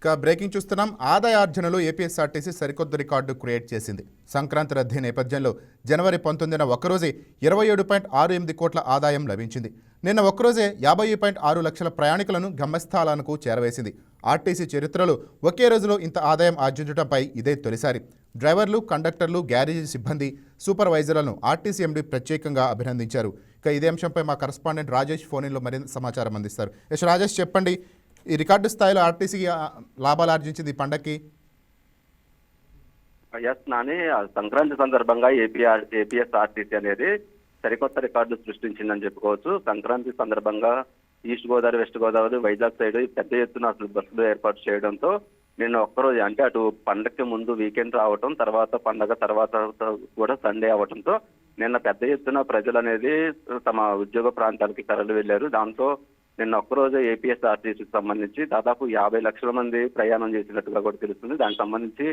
ఇక బ్రేకింగ్ చూస్తున్నాం. ఆదాయార్జనలో ఏపీఎస్ఆర్టీసీ సరికొత్త రికార్డు క్రియేట్ చేసింది. సంక్రాంతి రద్దీ నేపథ్యంలో జనవరి 19న ఒక్కరోజే 27.68 కోట్ల ఆదాయం లభించింది. నిన్న ఒక్కరోజే 50.6 లక్షల ప్రయాణికులను గమ్యస్థానాలకు చేరవేసింది. ఆర్టీసీ చరిత్రలో ఒకే రోజులో ఇంత ఆదాయం ఆర్జించడంపై ఇదే తొలిసారి. డ్రైవర్లు, కండక్టర్లు, గ్యారేజీ సిబ్బంది, సూపర్వైజర్లను ఆర్టీసీ ఎండీ ప్రత్యేకంగా అభినందించారు. ఇక ఇదే అంశంపై మా కరెస్పాండెంట్ రాజేష్ ఫోన్లో మరింత సమాచారం అందిస్తారు. రాజేష్, చెప్పండి, ఈ రికార్డు స్థాయిలో ఆర్టీసీకి లాభాలు ఆర్జించింది ఈ పండక్కి? నాని, సంక్రాంతి సందర్భంగా ఏపీఎస్ఆర్టీసీ అనేది సరికొత్త రికార్డు సృష్టించిందని చెప్పుకోవచ్చు. సంక్రాంతి సందర్భంగా east Godavari, west Godavari, Vizag side పెద్ద ఎత్తున అసలు బస్సులు ఏర్పాటు చేయడంతో నిన్న ఒక్కరోజు, అంటే అటు పండగకి ముందు వీకెండ్ రావటం, తర్వాత పండగ తర్వాత కూడా సండే అవడంతో నిన్న పెద్ద ఎత్తున ప్రజలు అనేది తమ ఉద్యోగ ప్రాంతాలకి తరలి వెళ్లారు. దాంతో నిన్న ఒక్కరోజు ఏపీఎస్ఆర్టీసీకి సంబంధించి దాదాపు 50 లక్షల మంది ప్రయాణం చేసినట్టుగా కూడా తెలుస్తుంది. దానికి సంబంధించి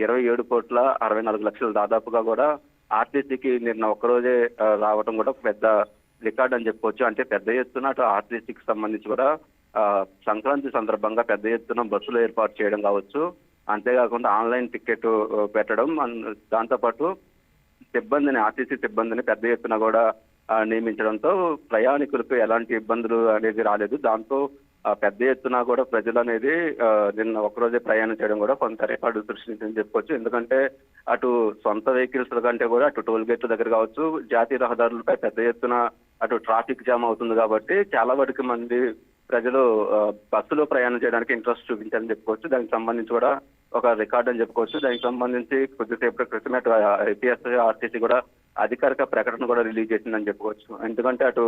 27.64 కోట్ల దాదాపుగా కూడా ఆర్టీసీకి నిన్న ఒక్కరోజే రావడం కూడా పెద్ద రికార్డ్ అని చెప్పుకోవచ్చు. అంటే పెద్ద ఎత్తున అటు ఆర్టీసీకి సంబంధించి కూడా సంక్రాంతి సందర్భంగా పెద్ద ఎత్తున బస్సులు ఏర్పాటు చేయడం కావచ్చు, అంతేకాకుండా ఆన్లైన్ టికెట్ పెట్టడం, దాంతోపాటు ఆర్టీసీ సిబ్బందిని పెద్ద ఎత్తున కూడా నియమించడంతో ప్రయాణికులకు ఎలాంటి ఇబ్బందులు అనేది రాలేదు. దాంతో పెద్ద ఎత్తున కూడా ప్రజలు అనేది నిన్న ఒకరోజే ప్రయాణం చేయడం కూడా కొంత రికార్డు సృష్టించిందని చెప్పుకోవచ్చు. ఎందుకంటే అటు సొంత వెహికల్స్ కంటే కూడా అటు టోల్ గేట్ల దగ్గర కావచ్చు, జాతీయ రహదారులపై పెద్ద ఎత్తున అటు ట్రాఫిక్ జామ్ అవుతుంది కాబట్టి చాలా వరకు మంది ప్రజలు బస్సులో ప్రయాణం చేయడానికి ఇంట్రెస్ట్ చూపించారని చెప్పుకోవచ్చు. దానికి సంబంధించి కూడా ఒక రికార్డ్ అని చెప్పుకోవచ్చు. దానికి సంబంధించి కొద్దిసేపటి క్రితమే ఏపీఎస్ఆర్టీసీ కూడా అధికారిక ప్రకటన కూడా రిలీజ్ చేసిందని చెప్పుకోవచ్చు. ఎందుకంటే అటు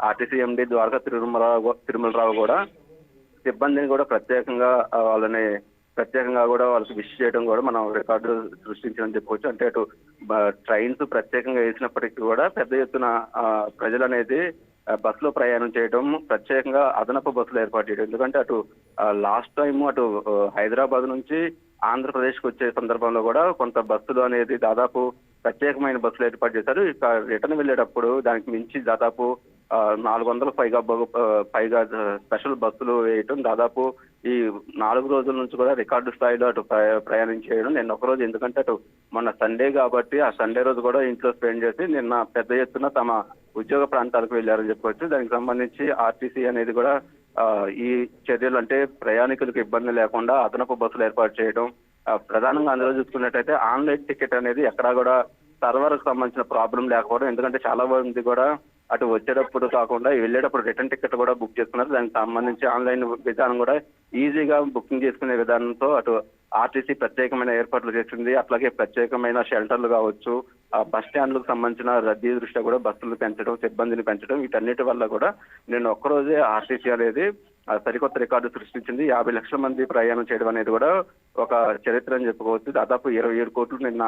ఆర్టీసీ ఎండీ ద్వారకా తిరుమలరావు కూడా సిబ్బందిని కూడా ప్రత్యేకంగా వాళ్ళకి విష్ చేయడం కూడా మనం రికార్డు సృష్టించాలని చెప్పుకోవచ్చు. అంటే అటు ట్రైన్స్ ప్రత్యేకంగా వేసినప్పటికీ కూడా పెద్ద ఎత్తున ప్రజలు అనేది బస్సులో ప్రయాణం చేయడం, ప్రత్యేకంగా అదనపు బస్సులు ఏర్పాటు చేయడం. ఎందుకంటే అటు లాస్ట్ టైం అటు హైదరాబాద్ నుంచి ఆంధ్రప్రదేశ్కి వచ్చే సందర్భంలో కూడా కొంత బస్సులు అనేది దాదాపు ప్రత్యేకమైన బస్సులు ఏర్పాటు చేశారు. ఇక రిటర్న్ వెళ్ళేటప్పుడు దానికి మించి దాదాపు 400 పైగా స్పెషల్ బస్సులు వేయటం, దాదాపు ఈ 4 రోజుల నుంచి కూడా రికార్డు స్థాయిలో అటు ప్రయాణం చేయడం నిన్న ఒకరోజు. ఎందుకంటే అటు మొన్న సండే కాబట్టి ఆ సండే రోజు కూడా ఇంట్లో స్పెండ్ చేసి నిన్న పెద్ద ఎత్తున తమ ఉద్యోగ ప్రాంతాలకు వెళ్ళారని చెప్పుకోవచ్చు. దానికి సంబంధించి ఆర్టీసీ అనేది కూడా ఈ చర్యలు, అంటే ప్రయాణికులకు ఇబ్బంది లేకుండా అదనపు బస్సులు ఏర్పాటు చేయడం, ప్రధానంగా అందులో చూసుకున్నట్టయితే ఆన్లైన్ టికెట్ అనేది ఎక్కడా కూడా సర్వర్కి సంబంధించిన ప్రాబ్లం లేకపోవడం. ఎందుకంటే చాలా మంది కూడా అటు వచ్చేటప్పుడు కాకుండా వెళ్ళేటప్పుడు రిటర్న్ టికెట్ కూడా బుక్ చేసుకున్నారు. దానికి సంబంధించి ఆన్లైన్ విధానం కూడా ఈజీగా బుకింగ్ చేసుకునే విధానంతో అటు ఆర్టీసీ ప్రత్యేకమైన ఏర్పాట్లు చేసింది. అట్లాగే ప్రత్యేకమైన షెల్టర్లు కావచ్చు, బస్ స్టాండ్లకు సంబంధించిన రద్దీ దృష్ట్యా కూడా బస్సులు పెంచడం, సిబ్బందిని పెంచడం, వీటన్నిటి వల్ల కూడా నేను ఒక్కరోజే ఆర్టీసీ అనేది సరికొత్త రికార్డు సృష్టించింది. 50 లక్షల మంది ప్రయాణం చేయడం అనేది కూడా ఒక చరిత్ర అని చెప్పుకోవచ్చు. దాదాపు 27 కోట్లు నిన్న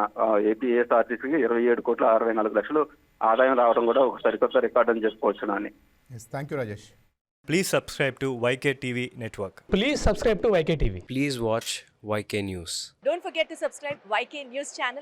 ఏపీఎస్ఆర్టీసీకి 27.64 కోట్ల ఆదాయం రావడం కూడా ఒక సరికొత్త రికార్డు అని చెప్పుకోవచ్చు. Nani, thank you Rajesh. Please subscribe to YK TV Network. Please subscribe to YK TV. Please watch YK News. Don't forget to subscribe YK News channel.